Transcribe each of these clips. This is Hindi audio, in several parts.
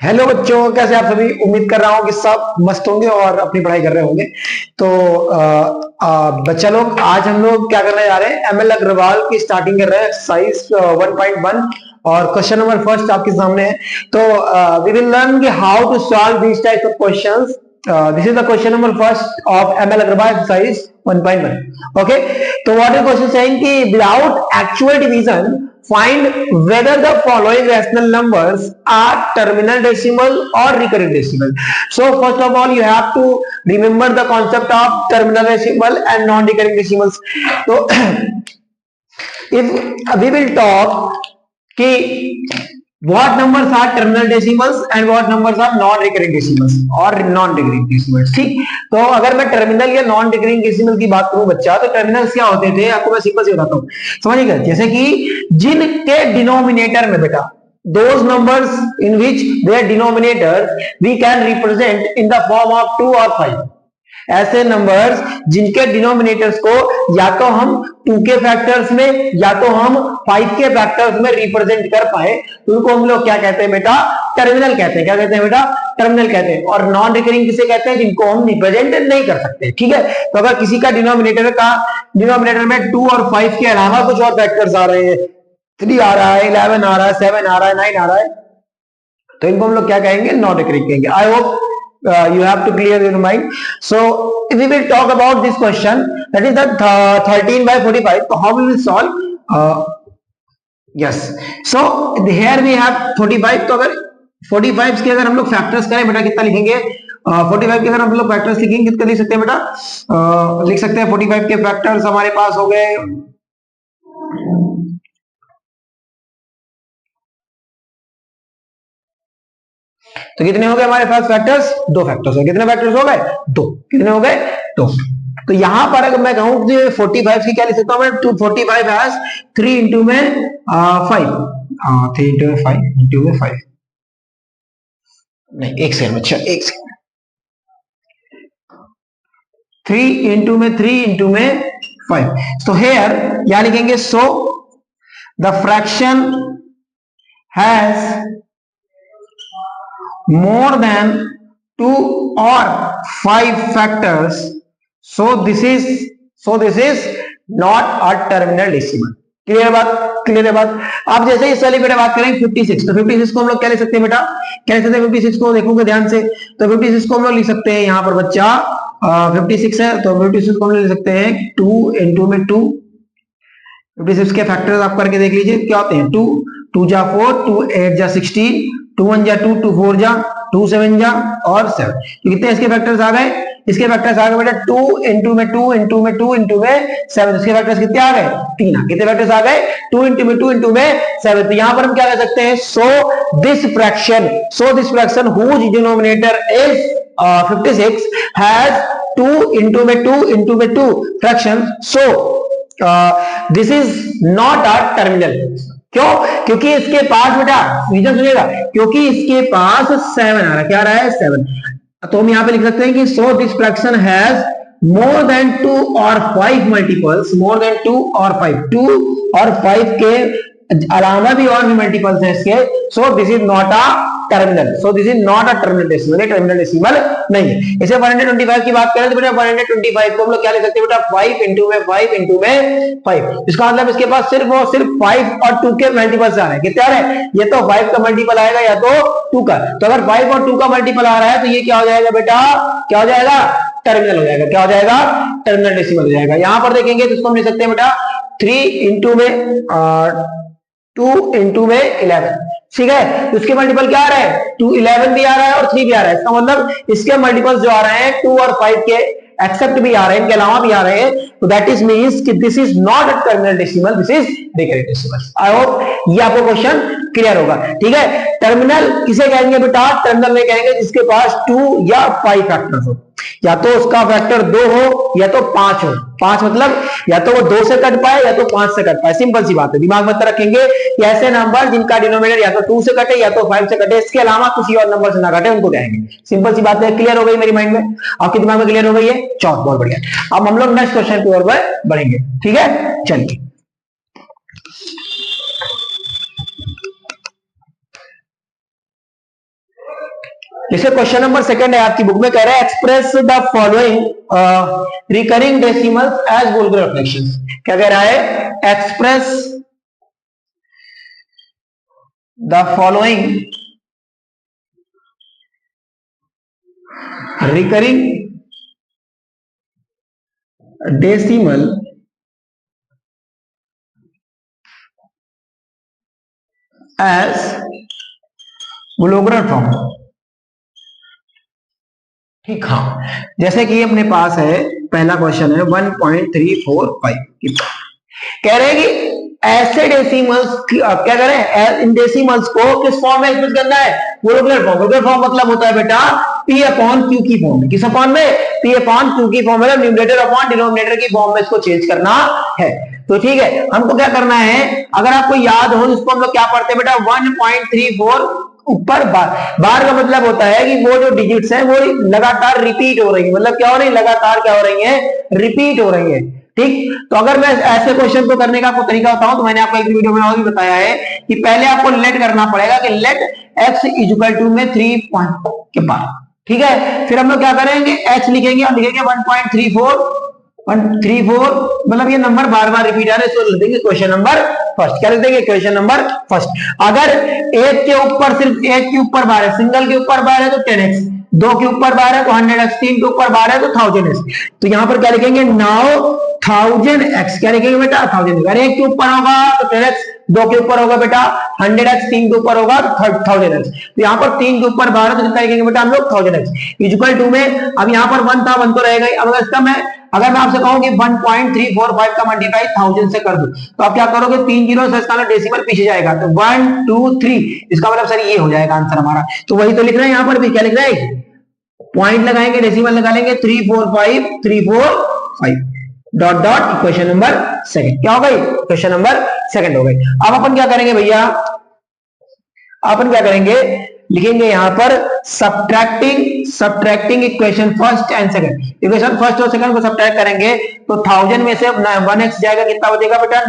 हेलो बच्चों, कैसे आप सभी। उम्मीद कर रहा हूँ कि सब मस्त होंगे और अपनी पढ़ाई कर रहे होंगे। तो बच्चा लोग, आज हम लोग क्या करने जा रहे हैं, एमएल अग्रवाल की स्टार्टिंग कर रहे हैं, एक्सरसाइज 1.1 और क्वेश्चन नंबर फर्स्ट आपके सामने है। तो we will learn how to solve this types of questions. This is the question number first of ML Agarwal exercise 1.1. Okay, तो what is question saying कि without actual division find whether the following rational numbers are terminal decimal or recurrent decimal. So first of all you have to remember the concept of terminal decimal and non-recurring decimals. So if we will talk कि what numbers are terminal decimals and what numbers are non-recurring decimals or non-recurring decimals, ठीक। तो अगर मैं टर्मिनल या नॉन रिकरिंग डेसिमल की बात करूं बच्चा, तो टर्मिनल्स क्या होते थे आपको मैं सिंपल से बताता हूं, समझिएगा। जैसे कि जिनके डिनोमिनेटर में बेटा those numbers in which their denominator we can represent in the form of 2 or 5, ऐसे नंबर्स जिनके डिनोमिनेटर्स को या तो हम 2 के फैक्टर्स में या तो हम 5 के फैक्टर्स में रिप्रेजेंट कर पाए, तो उनको हम लोग क्या कहते हैं बेटा, टर्मिनल कहते हैं। क्या कहते हैं बेटा, टर्मिनल कहते हैं। और नॉन रिकरिंग किसे कहते हैं, जिनको हम रिप्रेजेंट नहीं कर सकते, ठीक है। तो अगर किसी का डिनोमिनेटर में 2 और 5 के अलावा कुछ और फैक्टर्स आ रहे हैं, 3 आ रहा है, 11 आ रहा है, 7 आ रहा है, 9 आ रहा है, तो इनको हम लोग क्या कहेंगे, नॉन रिकरिंग कहेंगे। I hope you have to clear your mind. So if we will talk about this question, that is the 13 by 45, so how we will solve? Yes, so here we have 45। तो अगर 45 के अगर हम लोग फैक्टर्स करें बेटा, कितना लिखेंगे, 45 के अगर हम लोग फैक्टर्स लिखेंगे कितना लिख सकते हैं बेटा, लिख सकते हैं 45 के फैक्टर्स हमारे पास हो गए, तो कितने हो गए हमारे पास फैक्टर्स, 2 फैक्टर्स हो गए। कितने फैक्टर्स हो गए, 2। कितने हो गए, 2। तो यहां पर अगर मैं कहूं कि 45 की क्या लिख सकता हूं मैं, 45 हैज 3 इंटू में 5, 3 इंटू में 5 इंटू में 5, नहीं एक सेकंड बच्चा, एक सेकंड, 3 इंटू में 3 इंटू में 5। तो हेयर क्या लिखेंगे, so the fraction has more than 2 or 5 factors, so this is not a terminal decimal। Clear बात, क्लियर है बात। आप जैसे इस वाली बेटा बात करें 56, तो 56 को हम लोग क्या लिख सकते हैं बेटा, क्या लिख सकते हैं 56 को, देखोगे ध्यान से, तो 56 को हम लोग लिख सकते हैं यहाँ पर बच्चा 56 है, तो 56 को हम लोग लिख सकते हैं 2 इंटू में 2। 56 के फैक्टर्स आप करके देख लीजिए क्या होते हैं, 2 2 जा 4, 2 8 जा 16, 2 1 जा 2, 2 4 जा 2 7 जा और 7। तो कितने इसके फैक्टर्स आ गए, इसके फैक्टर्स आ गए बेटा 2 इंटू में 2 इंटू में 2 इंटू में 7। इसके फैक्टर्स कितने आ गए, 3। कितने फैक्टर्स आ गए, 2 इंटू में 2 इंटू में 7। तो यहां पर हम क्या कर सकते हैं, so this fraction whose denominator is 56 has 2 into में 2 इंटू में 2 fraction, so this is not a terminal. क्यों, क्योंकि इसके पास बेटा रीजन सुनिएगा, क्योंकि इसके पास 7 आ रहा है, क्या आ रहा है, 7। तो हम यहां पे लिख सकते हैं कि सो this fraction has more than 2 और 5 मल्टीपल्स, मोर देन 2 और 5, 2 और 5 के अलावा भी और भी मल्टीपल्स है इसके, सो this is not a terminal, so this is not a terminal decimal, terminal decimal नहीं है। इसे 125 की बात करें तो बेटा 125 को हम लोग क्या लिख सकते हैं बेटा, 5 इंटू में 5 इंटू में 5। इसका मतलब इसके पास सिर्फ और सिर्फ 5 और 2 के मल्टीपल्स आ रहे हैं। कितने आ रहे हैं, ये तो 5 का मल्टीपल आएगा या तो 2 का। तो अगर 5 और 2 का मल्टीपल आ रहा है तो ये क्या हो जाएगा बेटा, क्या हो जाएगा, टर्मिनल हो जाएगा। क्या हो जाएगा, टर्मिनल डेसिमल हो जाएगा। यहां पर देखेंगे तो इसको हम लिख सकते हैं बेटा 3 इंटू में 2 इंटू में 11, ठीक है। तो इसके मल्टीपल क्या आ रहा है, 2 11 भी आ रहा है और 3 भी आ रहा है। इसका मतलब इसके मल्टीपल्स जो आ रहे हैं 2 और 5 के एक्सेप्ट भी आ रहे हैं, इनके अलावा भी आ रहे हैं। तो दैट इज मींस कि this is not a terminal decimal, this is recurring decimal. I hope ये आपको क्वेश्चन क्लियर होगा, ठीक है। टर्मिनल किसे कहेंगे बेटा, टर्मिनल में कहेंगे जिसके पास 2 या 5 फैक्टर्स हो, या तो उसका फैक्टर 2 हो या तो 5 हो। 5 मतलब या तो वो 2 से कट पाए या तो 5 से कट पाए, सिंपल सी बात है। दिमाग में रखेंगे कि ऐसे नंबर जिनका डिनोमिनेटर या तो 2 से कटे या तो 5 से कटे, इसके अलावा किसी और नंबर से ना कटे, उनको कहेंगे। सिंपल सी बात है, क्लियर हो गई मेरी माइंड में, आपके दिमाग में क्लियर हो गई है। चलो बहुत बढ़िया। अब हम लोग नेक्स्ट क्वेश्चन की ओर बढ़ेंगे, ठीक है, चलिए। जैसे क्वेश्चन नंबर सेकंड है आपकी बुक में, कह रहा है express the following recurring decimals as vulgar fractions. क्या कह रहा है? Express the following recurring decimal as vulgar form. ठीक, हाँ, जैसे कि अपने पास है पहला क्वेश्चन है 1.345, कह रहे हैं कि ऐसे डेसिमल्स क्या कह रहे हैं, इन डेसिमल्स को किस फॉर्म में एक्सप्रेस करना है? वुलगर फॉर्म। वुलगर फॉर्म मतलब होता है बेटा P अपॉन Q की फॉर्म में। किस फॉर्म में? P अपॉन Q की फॉर्म में, न्यूमरेटर अपॉन डिनोमिनेटर की फॉर्म में इसको चेंज करना है। तो ठीक है, हमको क्या करना है, अगर आपको याद हो इसको हम लोग क्या पढ़ते हैं बेटा, 1.34 ऊपर बार का मतलब होता है कि वो जो डिजिट्स हैं वो लगातार रिपीट हो रही है। मतलब क्या हो रही है? लगातार क्या हो रही है? रिपीट हो रही है। ठीक, तो अगर मैं ऐसे क्वेश्चन को करने का आपको तरीका बताऊं तो मैंने आपको एक वीडियो में और भी बताया है कि पहले आपको लेट करना पड़ेगा कि लेट x इक्वल टू में 3 पॉइंट के बाद। ठीक है, फिर हम लोग क्या करेंगे, h लिखेंगे और लिखेंगे 1.34 मतलब ये नंबर बार बार रिपीट आ रहे हैं, तो लिख देंगे क्वेश्चन नंबर फर्स्ट। क्या लिख देंगे? Question number first. अगर एक के ऊपर सिर्फ एक के ऊपर बार है, सिंगल के ऊपर बार है तो 10x, दो के ऊपर बार है तो 100x, तीन के ऊपर बार है तो 1000x। तो यहां पर क्या लिखेंगे? Now 1000x। क्या लिखेंगे बेटा? 1000। अगर एक के ऊपर होगा तो 10x, दो के ऊपर होगा बेटा 100x, तीन के ऊपर होगा तो 1000x। तो यहाँ पर तीन के ऊपर 12 तो कितना लिखेंगे बेटा हम लोग? 1000x इक्वल टू में, अब यहाँ पर 1 था, 1 तो रहेगा ही। अब इसका मैं अगर मैं आपसे कहूं कि 1.345 का मल्टीप्लाई 1000 से कर दूं तो आप क्या करोगे? 3 जीरो से इसका डेसिमल पीछे जाएगा तो 1 2 3, इसका मतलब सर ये हो जाएगा आंसर हमारा। तो वही तो लिख रहे हैं यहाँ पर भी। क्या लिख रहे हैं? पॉइंट लगाएंगे, डेसिमल लगा लेंगे, 345 dot dot equation number second. क्या हो गई? क्वेश्चन नंबर सेकंड हो गई। अब अपन क्या करेंगे भैया, अपन क्या करेंगे, लिखेंगे यहां पर subtracting equation first and second. Equation first और सेकंड को सब्ट्रैक्ट करेंगे तो 1000 में से 1x जाएगा, कितना बचेगा बेटा?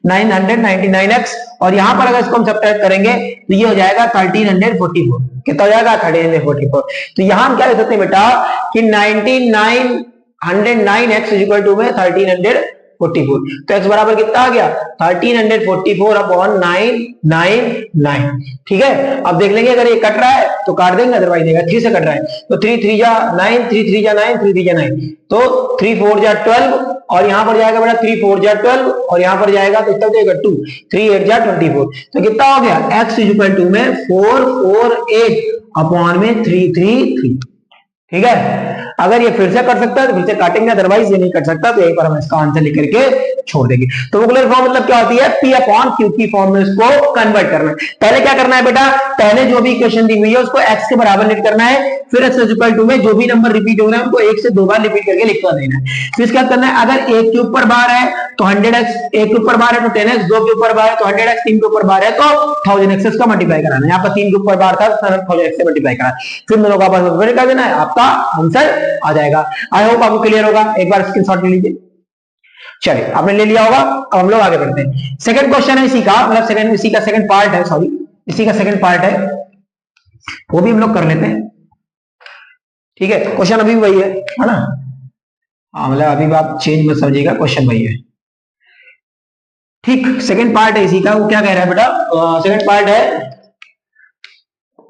999x। और यहां पर अगर इसको हम सब्ट्रैक्ट करेंगे तो ये हो जाएगा 1344। कितना हो जाएगा? 1344। तो यहां हम क्या लिख सकते हैं बेटा कि 109x इक्वल टू में 1344। तो x बराबर कितना आ गया? 1344 अपॉन 999। ठीक है, अब देख लेंगे अगर ये कट रहा है तो काट देंगे, अदरवाइज देगा 3 से कट रहा है तो 3 3 जा 9, 3 3 जा 9, 3 3 जा 9, तो 3 4 जा 12 और यहां पर जाएगा बेटा 3 4 जा 12 और यहां पर जाएगा तो कितना देगा 2, 3 8 जा 24। तो कितना हो गया? x इक्वल टू में 448 अपॉन में 333। ठीक है, अगर ये फिर से कर सकता है तो फिर से काटेंगे, अदरवाइज ये नहीं कर सकता तो यहीं पर हम इसका आंसर लिख करके छोड़ देंगे। तो वुलगर फॉर्म मतलब क्या होती है? P अपॉन Q की फॉर्म में इसको कन्वर्ट करना है। पहले क्या करना है बेटा, पहले जो भी इक्वेशन दी हुई है उसको x के बराबर लिख करना है, फिर x इक्वल टू में जो भी नंबर रिपीट हो रहा है उनको एक से दो बार रिपीट करके लिखवा देना है। फिर क्या करना है, अगर एक के ऊपर बार है तो 100x, एक के ऊपर बार है तो 10x, दो के ऊपर बार है तो 100x, तीन के ऊपर बार है तो 1000x का मल्टीप्लाई कराना है। यहाँ पर तीन के ऊपर बार था तो 1000x से मल्टीप्लाई कराना है, फिर दोनों का आपस में कर देना है, आपका आंसर आ जाएगा। आई होप आपको क्लियर होगा, एक बार स्क्रीनशॉट ले लीजिए। चलिए, आपने ले लिया होगा, अब हम लोग आगे बढ़ते हैं। सेकंड क्वेश्चन है इसी का, मतलब सेकंड, इसी का सेकंड पार्ट है, सॉरी इसी का सेकंड पार्ट है, वो भी हम लोग कर लेते हैं। ठीक है, क्वेश्चन अभी वही है ना? हाँ, मतलब अभी आप चेंज मत समझिएगा, क्वेश्चन वही है। ठीक, सेकंड पार्ट है इसी का, वो क्या कह रहा है बेटा, सेकंड पार्ट है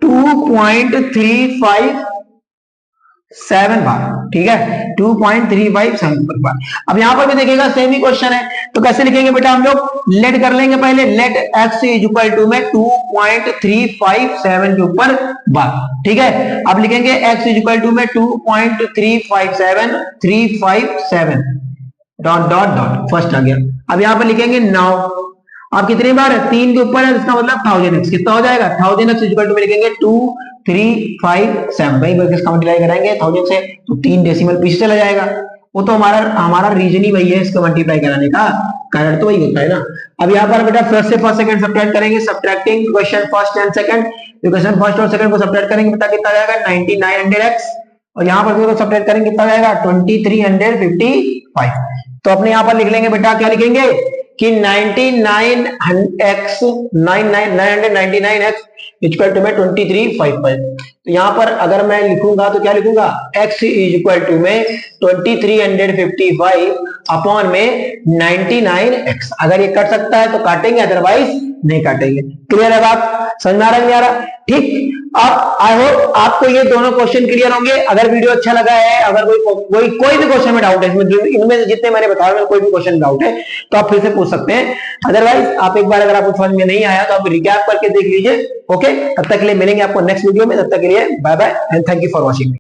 2.357 बार। ठीक है, 2.357 बार। अब यहां पर भी देखिएगा सेम ही क्वेश्चन है, तो कैसे लिखेंगे बेटा हम लोग? लेट कर लेंगे पहले, लेट x इक्वल टू में 2.357 के ऊपर बार। ठीक है, अब लिखेंगे x इक्वल टू में 2.357 डॉट डॉट डॉट, फर्स्ट आ गया। अब यहां पर लिखेंगे नाउ, अब कितनी बार है? 3 के ऊपर है, इसका मतलब 1000x। कितना हो जाएगा? 1000x इक्वल टू में लिखेंगे 2357, भाई इसका मल्टीप्लाई कराएंगे 1000 से तो 3 डेसिमल पीछे चला जाएगा। वो तो हमारा रीजन ही वही है, इसका मल्टीप्लाई कराने का कारण तो वही होता है ना। अब यहाँ पर बेटा फर्स्ट से फर्स्ट सेकंड सब्ट्रैक्ट करेंगे, subtracting question first and second. Question first और सेकंड को सब्ट्रैक्ट करेंगे, बेटा कितना जाएगा? 9900x, और यहाँ पर दोनों सब्ट्रैक्ट करेंगे कितना जाएगा? 2355। तो अपने यहाँ पर लिख लेंगे बेटा, क्या लिखेंगे? कि 99x 999x इक्वल टू में 2355। तो यहां पर अगर मैं लिखूंगा तो क्या लिखूंगा, x इज इक्वल टू में 2355 अपॉन में 99x। अगर ये कट सकता है तो काटेंगे, अदरवाइज नहीं काटेंगे। क्लियर है बात, समझ में आ रहा है नहीं आ रहा? ठीक। अब आई होप आपको ये दोनों क्वेश्चन क्लियर होंगे। अगर वीडियो अच्छा लगा है, अगर कोई भी क्वेश्चन में डाउट है, इनमें से जितने मैंने बताया कोई भी क्वेश्चन डाउट है तो आप फिर से पूछ सकते हैं। अदरवाइज आप एक बार अगर आपको समझ में नहीं आया तो आप रिकैप करके देख लीजिए। ओके, तब तक के लिए मिलेंगे आपको नेक्स्ट वीडियो में। तब तक के लिए bye bye and thank you for watching.